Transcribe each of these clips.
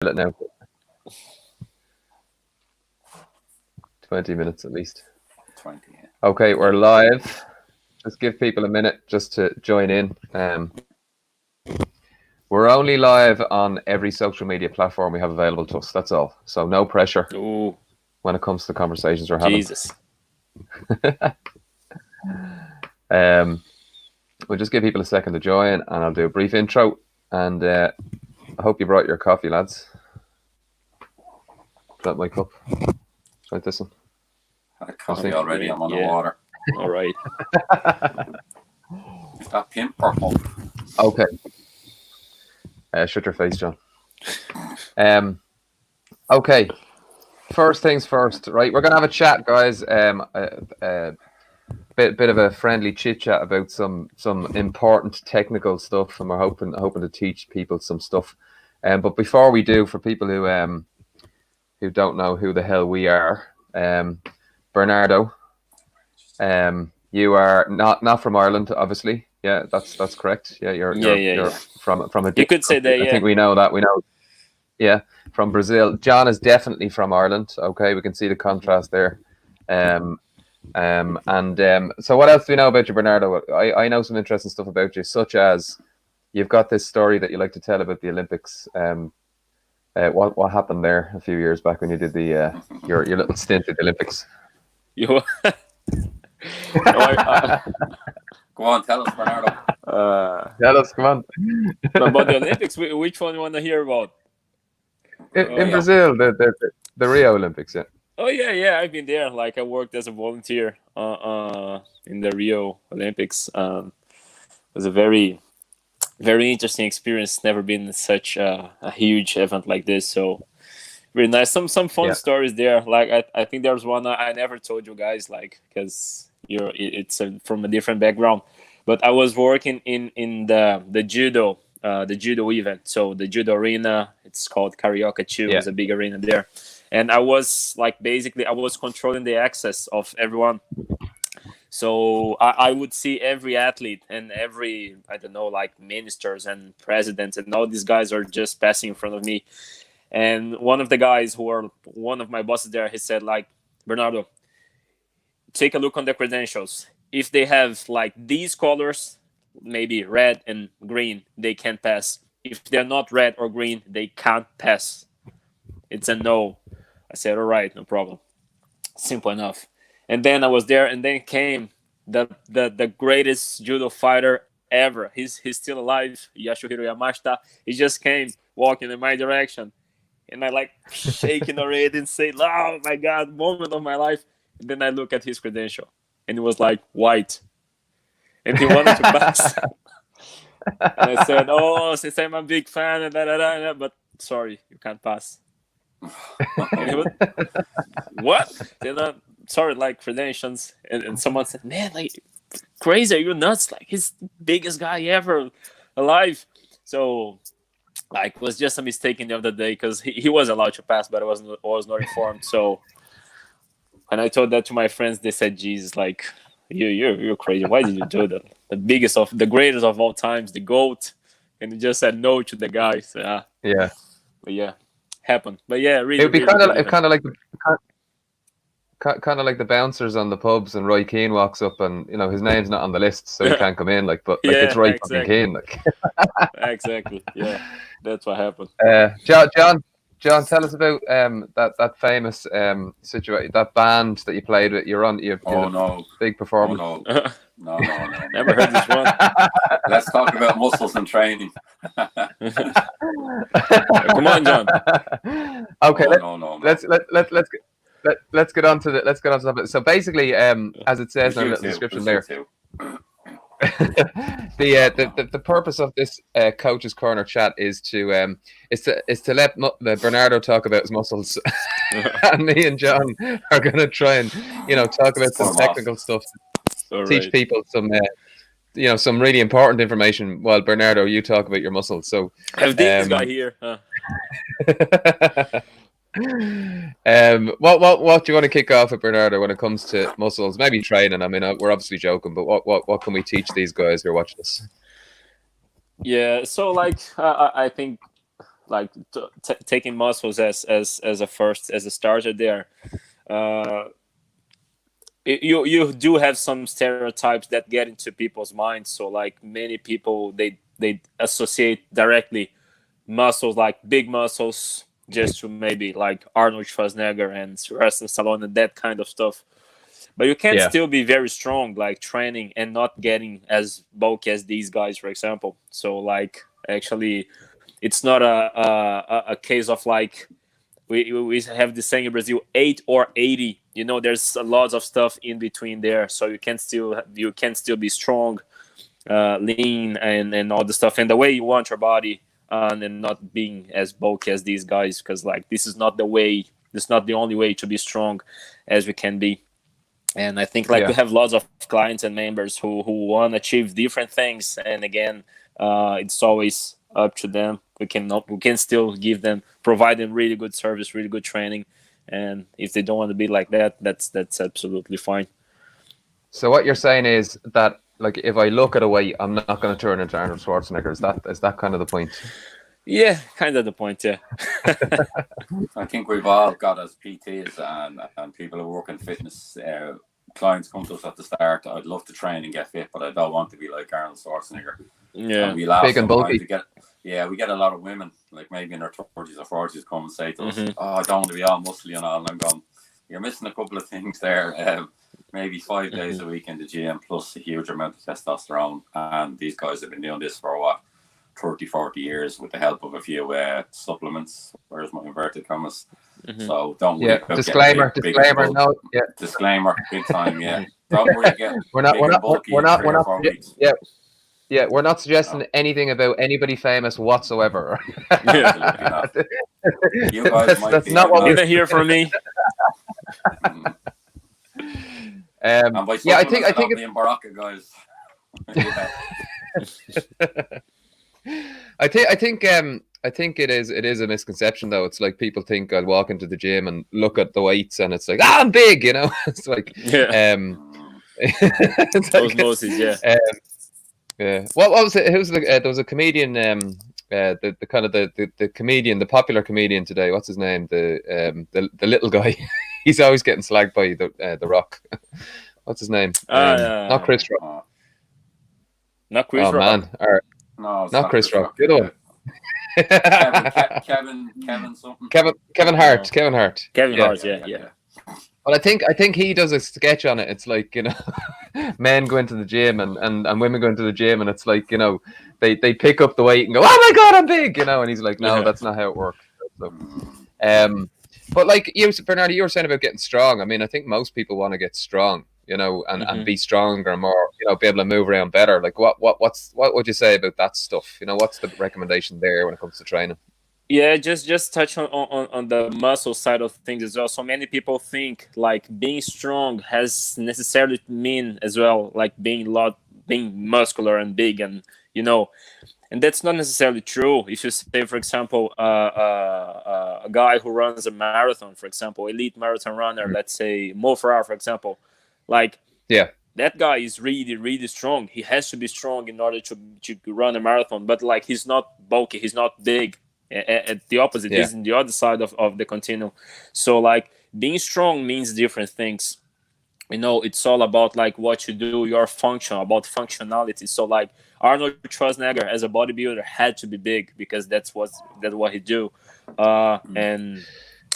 now. 20 minutes at least. 20. Yeah. Okay, we're live. Just give people a minute just to join in. We're only live on every social media platform we have available to us. That's all. So no pressure when it comes to the conversations we're having. Jesus. We'll just give people a second to join, and I'll do a brief intro. And I hope you brought your coffee, lads. Is that my cup? Try this one. Had a coffee already. I'm on the water. All right. It's got pink purple. Okay. Shut your face, John. Okay. First things first, right? We're gonna have a chat, guys. Bit of a friendly chit chat about some important technical stuff, and we're hoping to teach people some stuff. But before we do, for people who don't know who the hell we are, Bernardo, you are not from Ireland, obviously. Yeah, that's correct. Yeah, you're from a. You could say that. Yeah. I think we know that. We know. Yeah, from Brazil. John is definitely from Ireland. Okay, we can see the contrast there. So what else do we know about you, Bernardo? I know some interesting stuff about you, such as you've got this story that you like to tell about the Olympics. What happened there a few years back when you did the your little stint at the Olympics? You. Go on, tell us, Bernardo. Tell us, come on. About the Olympics, which one you want to hear about? In Brazil, the Rio Olympics, yeah. Oh yeah, I've been there. Like I worked as a volunteer in the Rio Olympics. It was a very, very interesting experience. Never been such a huge event like this. So really nice. Some fun stories there. Like I think there's one I never told you guys, like because it's from a different background. But I was working in the judo event. So the judo arena, it's called Carioca 2. It's a big arena there. And I was I was controlling the access of everyone. So I would see every athlete and every, I don't know, like ministers and presidents and all these guys are just passing in front of me. And one of the guys who are one of my bosses there, he said, like, Bernardo, take a look on the credentials. If they have like these colors, maybe red and green, they can pass. If they're not red or green, they can't pass. It's a no. I said, all right, no problem. Simple enough. And then I was there, and then came the greatest judo fighter ever. He's still alive, Yasuhiro Yamashita. He just came walking in my direction. And I like shaking already and say, oh my God, moment of my life. And then I look at his credential, and it was like white. And he wanted to pass. And I said, oh, since I'm a big fan, but sorry, you can't pass. And he was, what? Then, sorry, like credentials. And someone said, man, like, crazy, are you nuts? Like, he's the biggest guy ever alive. So, like, it was just a mistake in the other day because he was allowed to pass, but I was not informed. So, when I told that to my friends, they said, Jesus, like, you're crazy. Why did you do that? The greatest of all times, the GOAT. And you just said no to the guy. So, yeah. But yeah, happened. But yeah, really. It would be really kind of like the bouncers on the pubs, and Roy Keane walks up, and you know his name's not on the list, so he can't come in. Like, but like it's Roy fucking Keane. Like. Exactly. Yeah, that's what happened. John, tell us about that famous situation, that band that you played with. You're big performance. Oh, no. Never heard this one. Let's talk about muscles and training. Come on, John. Okay, no. Let's get on to that. So basically, as it says in our little description there. The purpose of this coach's corner chat is to let Bernardo talk about his muscles, and me and John are going to try and talk about some technical stuff, teach people some some really important information. While Bernardo, you talk about your muscles. So have this guy here. Huh? What do you want to kick off with, Bernardo, when it comes to muscles? Maybe training. I mean, we're obviously joking, but what can we teach these guys who are watching us? Yeah, so like I think like taking muscles as a starter there. You do have some stereotypes that get into people's minds. So like many people, they associate directly muscles, like big muscles, just to maybe like Arnold Schwarzenegger and Sylvester Stallone and that kind of stuff. But you can still be very strong, like training and not getting as bulky as these guys, for example. So like actually, it's not a case of like we have the saying in Brazil, 8 or 80. You know, there's a lot of stuff in between there, so you can still be strong, lean, and all the stuff, and the way you want your body, and not being as bulky as these guys, because like this is not the way. This is not the only way to be strong as we can be. And I think like we have lots of clients and members who want to achieve different things, and again, it's always up to them. We can still provide them really good service, really good training, and if they don't want to be like that, that's absolutely fine. So what you're saying is that like if I look at a weight, I'm not going to turn into Arnold Schwarzenegger. Is that kind of the point? Yeah, kind of the point. Yeah. I think we've all got as PTs and people who work in fitness. Clients come to us at the start. I'd love to train and get fit, but I don't want to be like Arnold Schwarzenegger. Yeah, and we laugh big and bulky. We get a lot of women, like maybe in their 30s or 40s, come and say to us, "Oh, I don't want to be all muscly and all." And I'm going, "You're missing a couple of things there. Maybe 5 days a week in the gym, plus a huge amount of testosterone." And these guys have been doing this for what, 30, 40 years with the help of a few supplements. Where's my inverted commas? So don't worry. Disclaimer. No. Yeah. Disclaimer. Big time. Yeah. Don't worry. We're not. Yeah, we're not suggesting anything about anybody famous whatsoever. Absolutely not. You guys might that's be. not what we didn't hear from me. And by I think it's in Baraka, guys. I think it is a misconception though. It's like people think I'll walk into the gym and look at the weights and it's like, I'm big, you know. It's like it's those noses, yeah. What was it? Who's there was a comedian, the comedian, the popular comedian today. What's his name? The little guy. He's always getting slagged by the Rock. What's his name? Not Chris Rock. Not Chris Rock. Oh man, no, not Chris Rock. Good one. Kevin something. Kevin Hart. Kevin Hart. Yeah. Well, I think he does a sketch on it. It's like, you know, men go into the gym and women go into the gym, and it's like, you know, they pick up the weight and go, oh my God, I'm big, you know, and he's like, no, that's not how it works. So, but like Bernardo, you were saying about getting strong. I mean, I think most people want to get strong, you know, and be stronger and more, you know, be able to move around better. Like what would you say about that stuff? You know, what's the recommendation there when it comes to training? Yeah, just touch on the muscle side of things as well. So many people think like being strong has necessarily mean as well like being muscular and big, and you know, and that's not necessarily true. If you say, for example, a guy who runs a marathon, for example, elite marathon runner, let's say Mo Farah, for example, like that guy is really, really strong. He has to be strong in order to run a marathon, but like he's not bulky, he's not big. At the opposite, he's in the other side of the continuum. So like being strong means different things. You know, it's all about like what you do, your function, about functionality. So like Arnold Schwarzenegger as a bodybuilder had to be big because that's what he do. And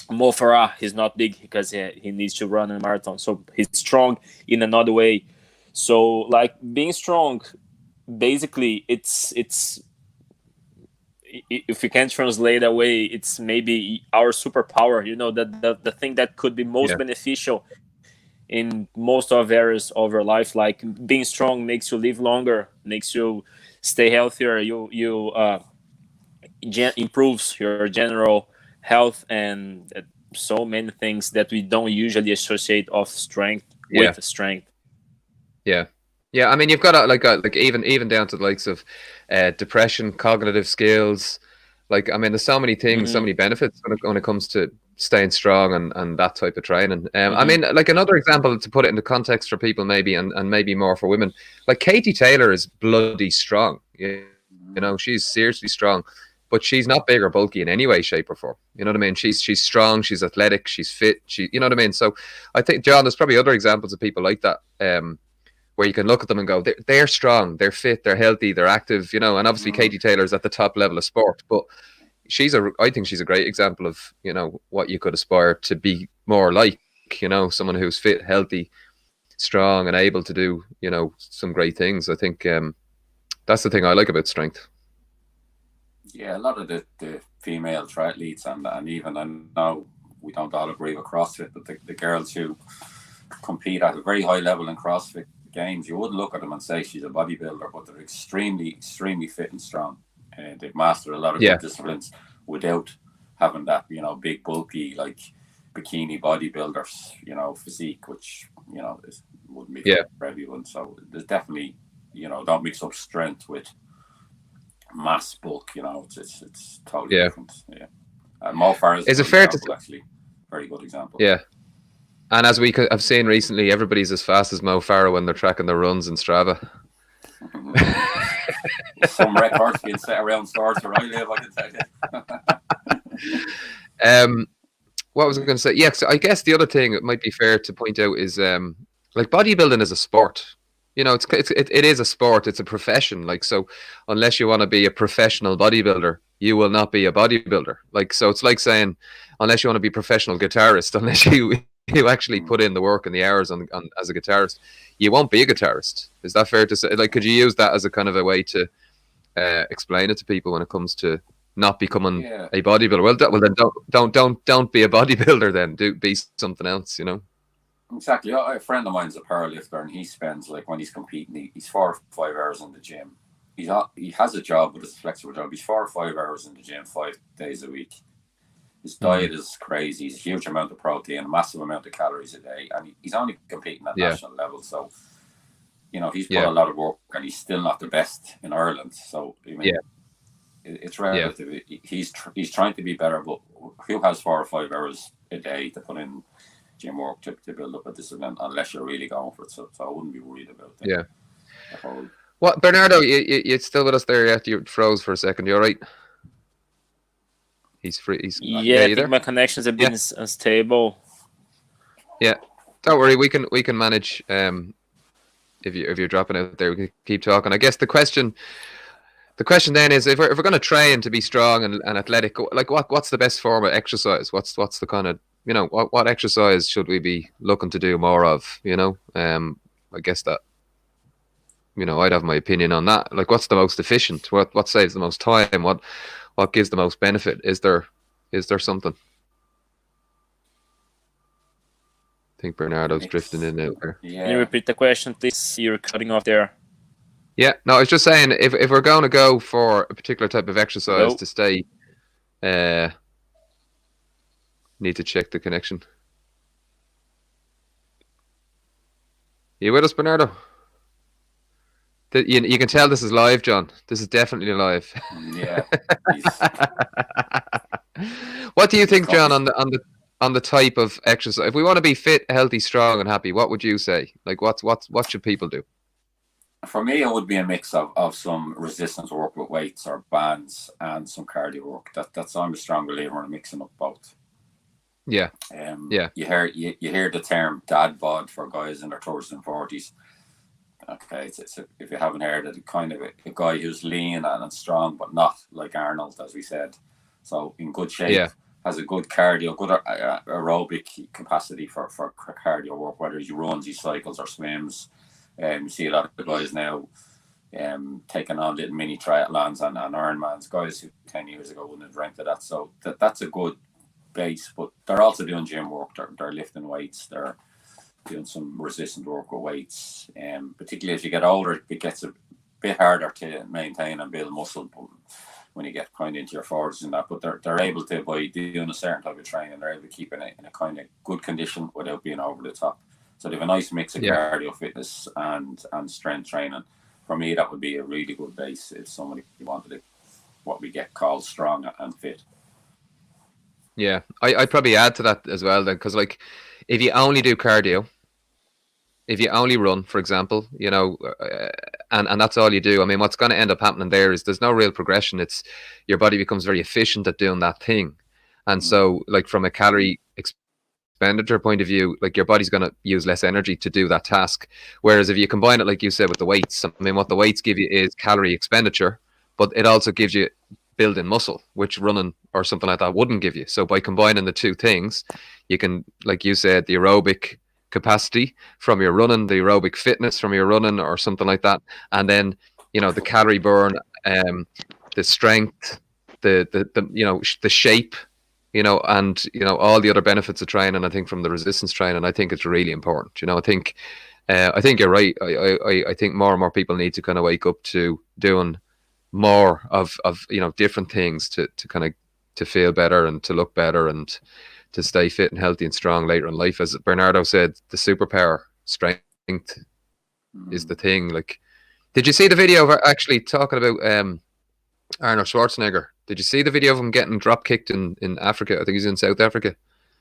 Mo Farah, he's not big because he needs to run a marathon. So he's strong in another way. So like being strong, basically it's if you can translate away, it's maybe our superpower, you know, that the thing that could be most beneficial in most of areas of your life. Like being strong makes you live longer, makes you stay healthier, you improves your general health, and so many things that we don't usually associate of strength with strength. Yeah, I mean, you've got like even down to the likes of depression, cognitive skills. Like, I mean, there's so many things, so many benefits when it comes to staying strong and that type of training. I mean, like another example to put it into context for people maybe, and maybe more for women, like Katie Taylor is bloody strong. You know, she's seriously strong. but she's not big or bulky in any way, shape, or form. You know what I mean? She's strong, she's athletic, she's fit. You know what I mean? So I think, John, there's probably other examples of people like that, where you can look at them and go, they're strong, they're fit, they're healthy, they're active. You know, and obviously Katie Taylor's at the top level of sport, but I think she's a great example of, you know, what you could aspire to be more like. You know, someone who's fit, healthy, strong, and able to do, you know, some great things. I think that's the thing I like about strength. Yeah, a lot of the female triathletes, and even, I know we don't all agree with CrossFit, but the girls who compete at a very high level in CrossFit games, you wouldn't look at them and say she's a bodybuilder, but they're extremely fit and strong. They've mastered a lot of good disciplines without having that, you know, big, bulky, like bikini bodybuilders, you know, physique, which, you know, wouldn't be for everyone. So there's definitely, you know, don't mix up strength with mass bulk. You know, it's totally different. Yeah. Mo Farah is a fair example, actually, very good example. Yeah. And as we have seen recently, everybody's as fast as Mo Farah when they're tracking their runs in Strava. Some records being set around stores where I live, I can tell you. What was I going to say? Yeah, so I guess the other thing it might be fair to point out is like bodybuilding is a sport. You know, it is a sport. It's a profession. Like, so unless you want to be a professional bodybuilder, you will not be a bodybuilder. Like, so it's like saying, unless you want to be a professional guitarist, unless you actually put in the work and the hours on as a guitarist, you won't be a guitarist. Is that fair to say? Like, could you use that as a kind of a way to explain it to people when it comes to not becoming a bodybuilder? Well, then don't be a bodybuilder. Then be something else. You know. Exactly. A friend of mine's a powerlifter, and he spends, like, when he's competing, he's 4 or 5 hours in the gym. He has a job, but it's a flexible job. He's 4 or 5 hours in the gym 5 days a week. His diet is crazy. He's a huge amount of protein, a massive amount of calories a day, and he's only competing at national level. So, you know, he's put a lot of work, and he's still not the best in Ireland. So, I mean, it's relative. He's trying to be better, but who has 4 or 5 hours a day to put in gym work to build up a discipline, unless you're really going for it? So I wouldn't be worried about that. Yeah. What, Bernardo? You still with us there? Yet you froze for a second. You all right? He's free. I think my connections have been unstable. Yeah, don't worry. We can manage. If you're dropping out there, we can keep talking. I guess the question then is, if we're going to train to be strong and athletic, like what's the best form of exercise? What's the kind of, you know, what exercise should we be looking to do more of? You know, I guess that, you know, I'd have my opinion on that. Like, what's the most efficient? What saves the most time? What gives the most benefit? Is there something? I think Bernardo's drifting in out there. Yeah. Can you repeat the question, please? You're cutting off there. Yeah, no, I was just saying, if we're going to go for a particular type of exercise to stay, need to check the connection. You with us, Bernardo? You can tell this is live, John. This is definitely live. Yeah. What do you think, John, on the type of exercise? If we want to be fit, healthy, strong, and happy, what would you say? Like, what should people do? For me, it would be a mix of some resistance work with weights or bands and some cardio work. I'm a strong believer in mixing up both. Yeah. You hear the term dad bod for guys in their 30s and 40s. Okay, it's if you haven't heard it, kind of a guy who's lean and strong, but not like Arnold, as we said. So in good shape, has a good cardio, good aerobic capacity for cardio work, whether he runs, he cycles, or swims. You see a lot of the guys now taking on little mini triathlons and Ironmans, guys who 10 years ago wouldn't have dreamt of that. So that's a good base, but they're also doing gym work. They're lifting weights. They're doing some resistant work with weights. Particularly as you get older, it gets a bit harder to maintain and build muscle when you get kind of into your 40s and that. But they're able to, by doing a certain type of training, they're able to keep it in a kind of good condition without being over the top. So they have a nice mix of cardio fitness and strength training. For me, that would be a really good base if somebody wanted to, what we get called strong and fit. Yeah, I'd probably add to that as well then, because like if you only do cardio, if you only run, for example, and that's all you do. I mean, what's going to end up happening there is there's no real progression. It's your body becomes very efficient at doing that thing, and so like from a calorie expenditure point of view, like your body's going to use less energy to do that task. Whereas if you combine it, like you said, with the weights, I mean, what the weights give you is calorie expenditure, but it also gives you building muscle, which running or something like that wouldn't give you. So by combining the two things, you can, like you said, the aerobic capacity from your running, the aerobic fitness from your running or something like that, and then the calorie burn, the strength, the shape, and all the other benefits of training. I think from the resistance training, I think it's really important. I think you're right. I think more and more people need to kind of wake up to doing more of different things to kind of to feel better and to look better and to stay fit and healthy and strong later in life. As Bernardo said, the superpower strength is the thing. Like, did you see the video of actually talking about Arnold Schwarzenegger? Did you see the video of him getting drop kicked in Africa? I think he's in South Africa.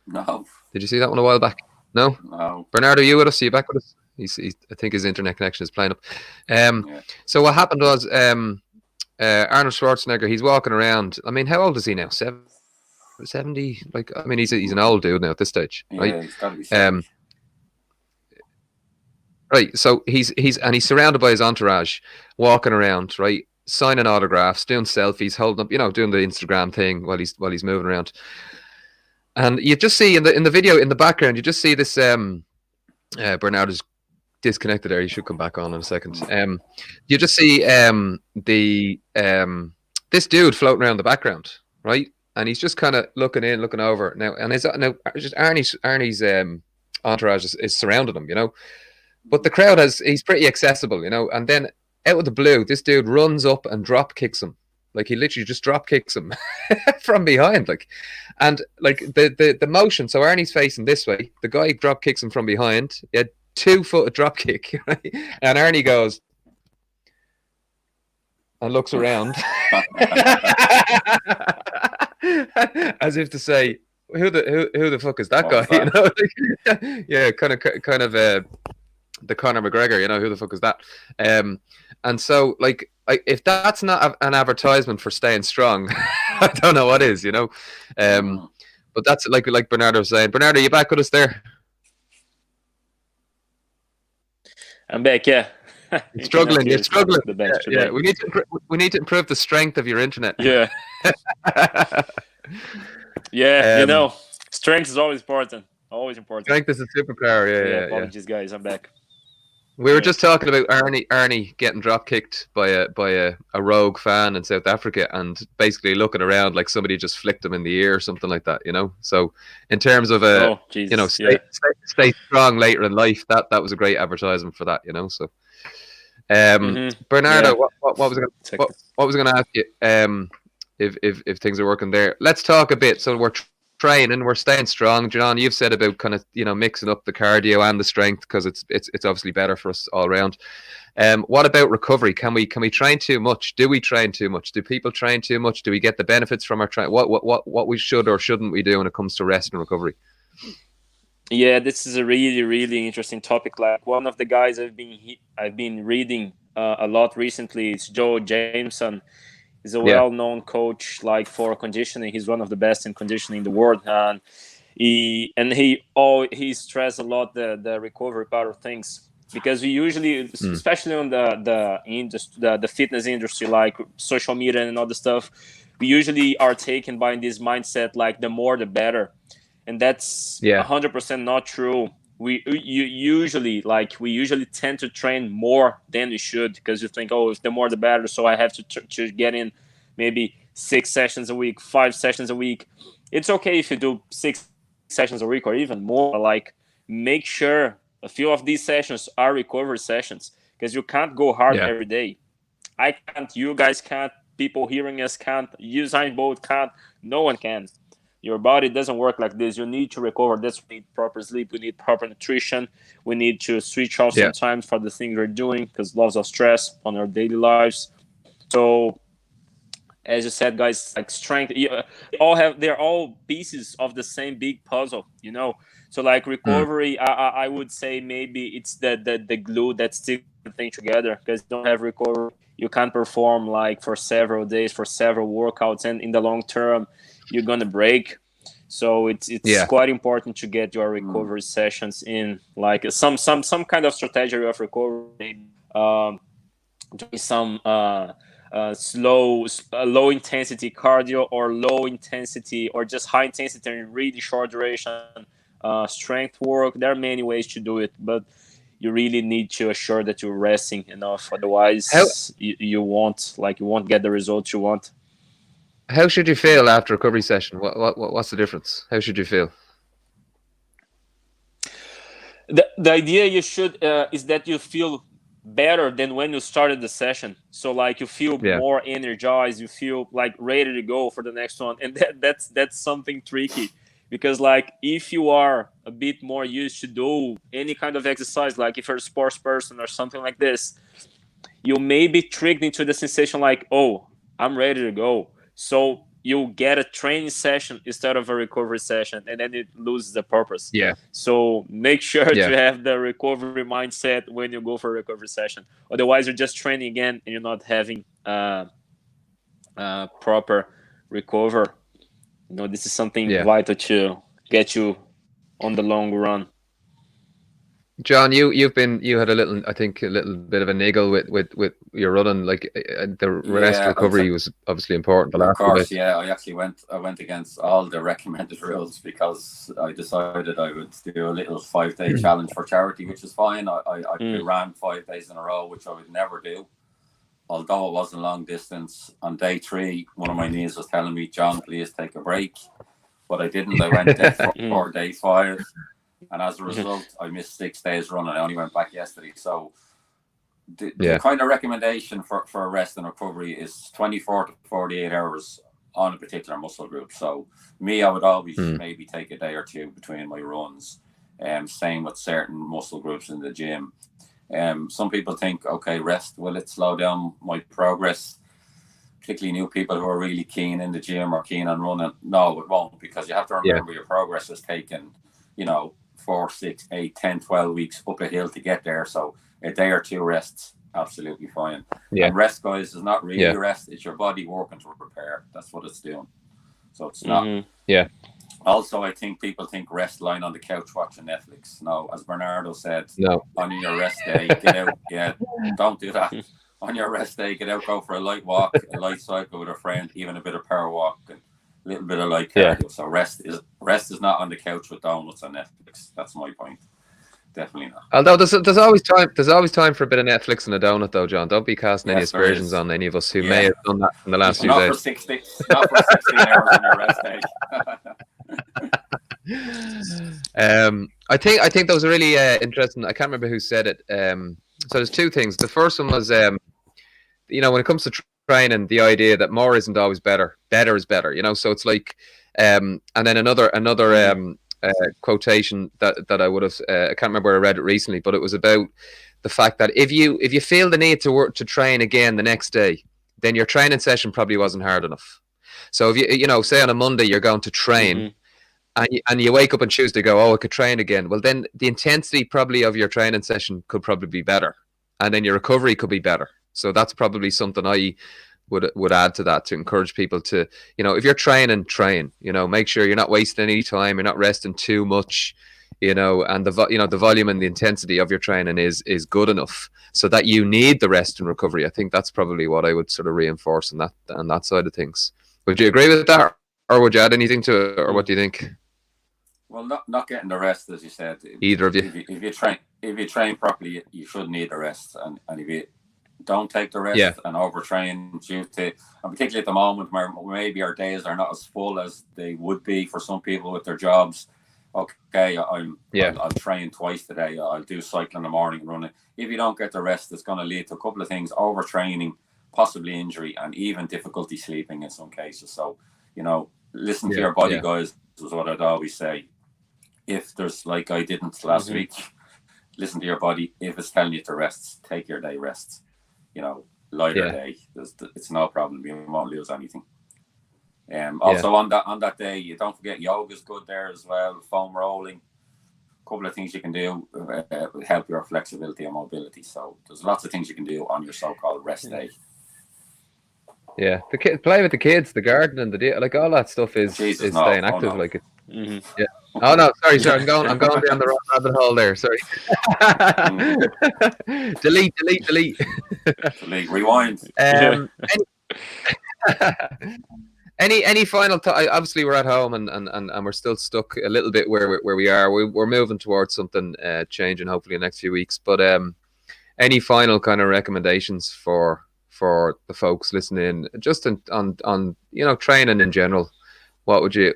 No. Did you see that one a while back? No. No. Bernardo, you with us? Are you back with us? I think his internet connection is playing up. So what happened was Arnold Schwarzenegger. He's walking around. I mean, how old is he now? 70? Like, I mean, he's an old dude now at this stage, right? Yeah, he's got to be 70. Right. So he's surrounded by his entourage, walking around, right, signing autographs, doing selfies, holding up, doing the Instagram thing while he's moving around. And you just see in the video in the background, you just see this. Bernardo's disconnected there. He should come back on in a second. You just see this dude floating around the background, right? And he's just kind of looking over now. And just Arnie's entourage is surrounding him, But the crowd he's pretty accessible, And then out of the blue, this dude runs up and drop kicks him. Like, he literally just drop kicks him from behind, and the motion. So Arnie's facing this way. The guy drop kicks him from behind. He had 2-foot drop kick, right? And Arnie goes and looks around as if to say, "Who the fuck is that guy?" That? Yeah, kind of the Conor McGregor. Who the fuck is that? And so if that's not an advertisement for staying strong, I don't know what is, But that's like Bernardo was saying. Bernardo, you back with us there? I'm back, yeah. You're struggling. The bench yeah. We need to improve the strength of your internet. Yeah. Yeah, strength is always important. Always important. Strength is a superpower. Yeah. Apologies, guys. I'm back. We were just talking about Arnie getting drop kicked by a rogue fan in South Africa, and basically looking around like somebody just flicked him in the ear or something like that, So in terms of stay strong later in life, that was a great advertisement for that, So Bernardo, what was I going to ask you? If things are working there, let's talk a bit. So we're training, we're staying strong. John, you've said about kind of mixing up the cardio and the strength because it's obviously better for us all around. What about recovery? Can we train too much? Do we train too much? Do people train too much? Do we get the benefits from our training? What we should or shouldn't we do when it comes to rest and recovery? Yeah, this is a really, really interesting topic. Like, one of the guys I've been reading a lot recently is Joe Jameson. He's a well-known coach, for conditioning. He's one of the best in conditioning in the world, and he stressed a lot the recovery part of things, because we usually, especially on the fitness industry, like social media and all the stuff, we usually are taken by this mindset like the more the better, and that's 100% not true. We usually tend to train more than we should, because you think, if the more the better, so I have to get in maybe 6 sessions a week, 5 sessions a week. It's okay if you do 6 sessions a week or even more. Make sure a few of these sessions are recovery sessions, because you can't go hard every day. I can't, you guys can't, people hearing us can't, Usain Bolt can't, no one can. Your body doesn't work like this. You need to recover. That's why we need proper sleep. We need proper nutrition. We need to switch off sometimes for the things we're doing, because lots of stress on our daily lives. So as you said, guys, like strength, they're all pieces of the same big puzzle, you know. So like recovery, I would say maybe it's the glue that sticks the thing together, because you don't have recovery, you can't perform like for several days, for several workouts, and in the long term you're gonna break. So it's Yeah. quite important to get your recovery sessions in, like some kind of strategy of recovery. Doing some low intensity cardio, or low intensity, or just high intensity and really short duration strength work. There are many ways to do it, but you really need to assure that you're resting enough. Otherwise, you won't get the results you want. How should you feel after a recovery session? What's the difference? How should you feel? The idea you should is that you feel better than when you started the session. So like you feel more energized, you feel like ready to go for the next one. And that's something tricky, because like if you are a bit more used to do any kind of exercise, like if you're a sports person or something like this, you may be tricked into the sensation like, oh, I'm ready to go. So you get a training session instead of a recovery session, and then it loses the purpose. Yeah. So make sure to have the recovery mindset when you go for a recovery session. Otherwise, you're just training again and you're not having proper recover. You know, this is something vital to get you on the long run. John, you had a little bit of a niggle with your running. Like the rest recovery was obviously important. Of course, I actually went against all the recommended rules, because I decided I would do a little 5-day challenge for charity, which is fine. I ran 5 days in a row, which I would never do, although it wasn't long distance. On day 3, one of my knees was telling me, John, please take a break, but I didn't. I went day 4 or day 5. And as a result, I missed 6 days running. I only went back yesterday. So the kind of recommendation for rest and recovery is 24 to 48 hours on a particular muscle group. So me, I would always maybe take a day or two between my runs. Same with certain muscle groups in the gym. Some people think, okay, rest, will it slow down my progress? Particularly new people who are really keen in the gym or keen on running. No, it won't, because you have to remember your progress has taken, 4, 6, 8, 10, 12 weeks up a hill to get there. So a day or two rests, absolutely fine. And rest, guys, is not really rest. It's your body working to repair. That's what it's doing. So it's not. Also, I think people think rest lying on the couch watching Netflix. No, as Bernardo said, on your rest day, get out. Don't do that. On your rest day, get out, go for a light walk, a light cycle with a friend, even a bit of power walk, and a little bit of light cardio. So rest is not on the couch with donuts on Netflix. That's my point. Definitely not. Although there's always time for a bit of Netflix and a donut, though, John. Don't be casting any aspersions on any of us who may have done that in the last few days. Not for 16 hours on your rest day. I think that was really interesting. I can't remember who said it. So there's two things. The first one was, when it comes to training, the idea that more isn't always better. Better is better. So it's like, and then another quotation that I would have, I can't remember where I read it recently, but it was about the fact that if you feel the need to train again the next day, then your training session probably wasn't hard enough. So if you say on a Monday you're going to train, and you wake up on Tuesday, go, oh, I could train again. Well, then the intensity probably of your training session could probably be better, and then your recovery could be better. So that's probably something I would add to that, to encourage people to, if you're training, train. Make sure you're not wasting any time, you're not resting too much, and the volume and the intensity of your training is good enough so that you need the rest and recovery. I think that's probably what I would sort of reinforce on that side of things. Would you agree with that, or would you add anything to it, or what do you think? Well, not getting the rest, as you said. Either of you. If you train properly, you should need the rest, and if you don't take the rest and overtrain due to, and particularly at the moment where maybe our days are not as full as they would be for some people with their jobs. Okay, I'll train twice today. I'll do cycling in the morning and running. If you don't get the rest, it's going to lead to a couple of things: overtraining, possibly injury, and even difficulty sleeping in some cases. So, listen to your body, guys, is what I'd always say. If there's, like I didn't last week, listen to your body. If it's telling you to rest, take your day rests. lighter day. It's no problem. You won't lose anything. Also on that day, you don't forget yoga's good there as well. Foam rolling, a couple of things you can do help your flexibility and mobility. So there's lots of things you can do on your so-called rest day. Yeah, the kids play with the kids, the garden, and like all that stuff is staying active. Like it. Mm-hmm. Yeah. Oh no, sorry. I'm going down the wrong rabbit hole there. Sorry. delete. Delete. Rewind. Any final thought? Obviously, we're at home and we're still stuck a little bit where we are. We're moving towards something changing hopefully in the next few weeks. But any final kind of recommendations for the folks listening, just on training in general? What would you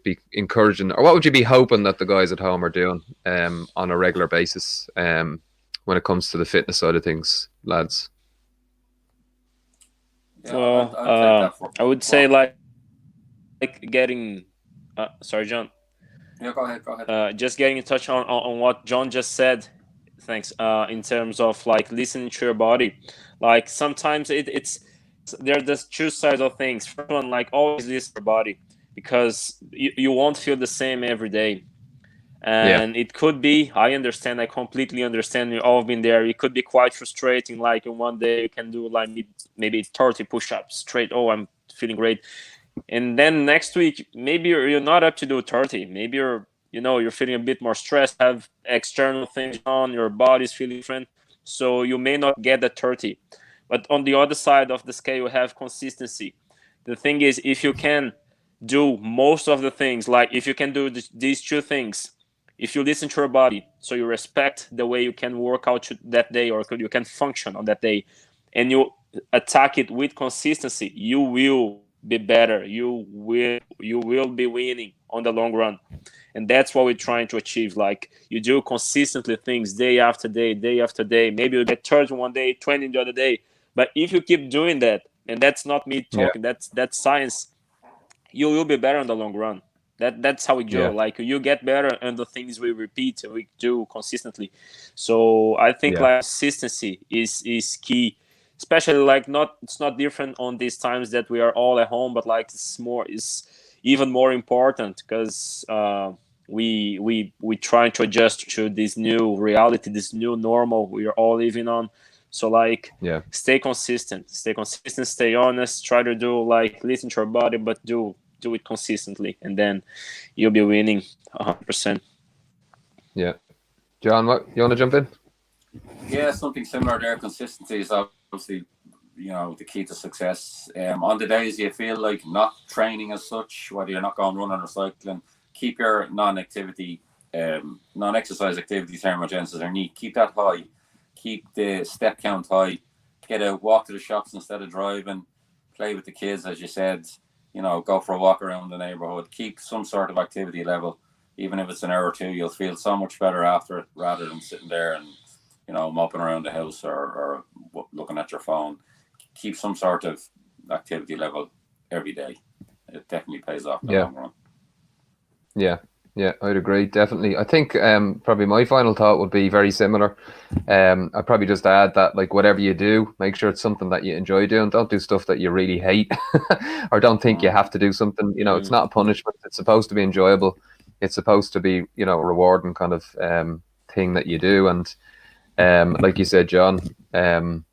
be encouraging, or what would you be hoping that the guys at home are doing on a regular basis when it comes to the fitness side of things, lads? Well, I would say like getting. Sorry, John. Yeah, go ahead. Just getting in touch on what John just said. Thanks. In terms of like listening to your body, like sometimes it's there's just two sides of things. First one, like always listen to your body, because you won't feel the same every day. And it could be, I completely understand. We've all been there. It could be quite frustrating. Like in one day you can do like maybe 30 push-ups straight. Oh, I'm feeling great. And then next week, maybe you're not up to do 30. Maybe you're feeling a bit more stressed, have external things on, your body's feeling different. So you may not get the 30. But on the other side of the scale, you have consistency. The thing is, if you can do most of the things, like if you can do these two things, if you listen to your body, so you respect the way you can work out that day, or you can function on that day, and you attack it with consistency, you will be better. You will be winning on the long run. And that's what we're trying to achieve. Like you do consistently things day after day. Maybe you get 30 one day, 20 the other day. But if you keep doing that, and that's not me talking, that's science, you will be better in the long run. That's how we go. Like you get better and the things we repeat and we do consistently. So I think like consistency is key. Especially like it's not different on these times that we are all at home, but like it's even more important because we trying to adjust to this new reality, this new normal we are all living on. So like stay consistent, stay honest, try to do like listen to your body, but do it consistently, and then you'll be winning 100%. Yeah. John, what you want to jump in? Yeah, something similar there. Consistency is obviously, the key to success. On the days you feel like not training as such, whether you're not going running or cycling, keep your non-exercise activity thermogenesis or NEAT, keep that high. Keep the step count high. Get out, walk to the shops instead of driving. Play with the kids, as you said. Go for a walk around the neighborhood. Keep some sort of activity level, even if it's an hour or two. You'll feel so much better after it, rather than sitting there and mopping around the house or looking at your phone. Keep some sort of activity level every day. It definitely pays off in the long run. Yeah, I'd agree, definitely. I think probably my final thought would be very similar. I'd probably just add that like whatever you do, make sure it's something that you enjoy doing. Don't do stuff that you really hate or don't think you have to do something. It's not a punishment. It's supposed to be enjoyable. It's supposed to be, a rewarding kind of thing that you do. And like you said, John, do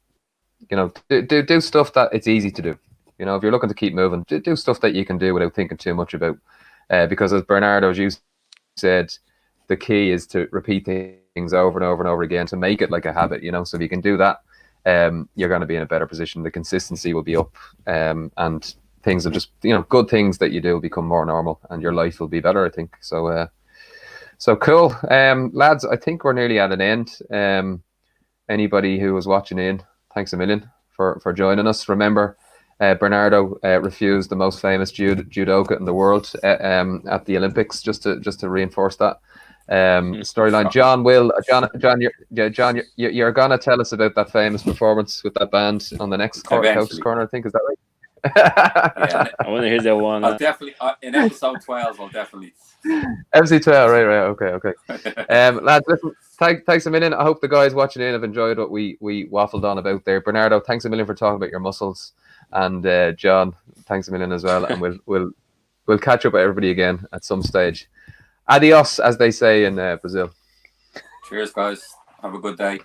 stuff that it's easy to do. If you're looking to keep moving, do stuff that you can do without thinking too much about. Because as Bernardo, as you said, the key is to repeat things over and over and over again to make it like a habit. So if you can do that, you're going to be in a better position. The consistency will be up, and things will just, good things that you do will become more normal, and your life will be better, I think. So cool, lads. I think we're nearly at an end. Anybody who was watching in, thanks a million for joining us. Remember, Bernardo refused the most famous judoka in the world at the Olympics. Just to reinforce that storyline. John, you're gonna tell us about that famous performance with that band on the next Coach Corner. I think, is that right? Yeah, I want to hear that one. I'll definitely in episode 12. I'll definitely. MC12, right, okay. Lads, listen, thanks a million. I hope the guys watching in have enjoyed what we waffled on about there. Bernardo, thanks a million for talking about your muscles, and John, thanks a million as well. And we'll catch up with everybody again at some stage. Adios, as they say in Brazil. Cheers, guys. Have a good day.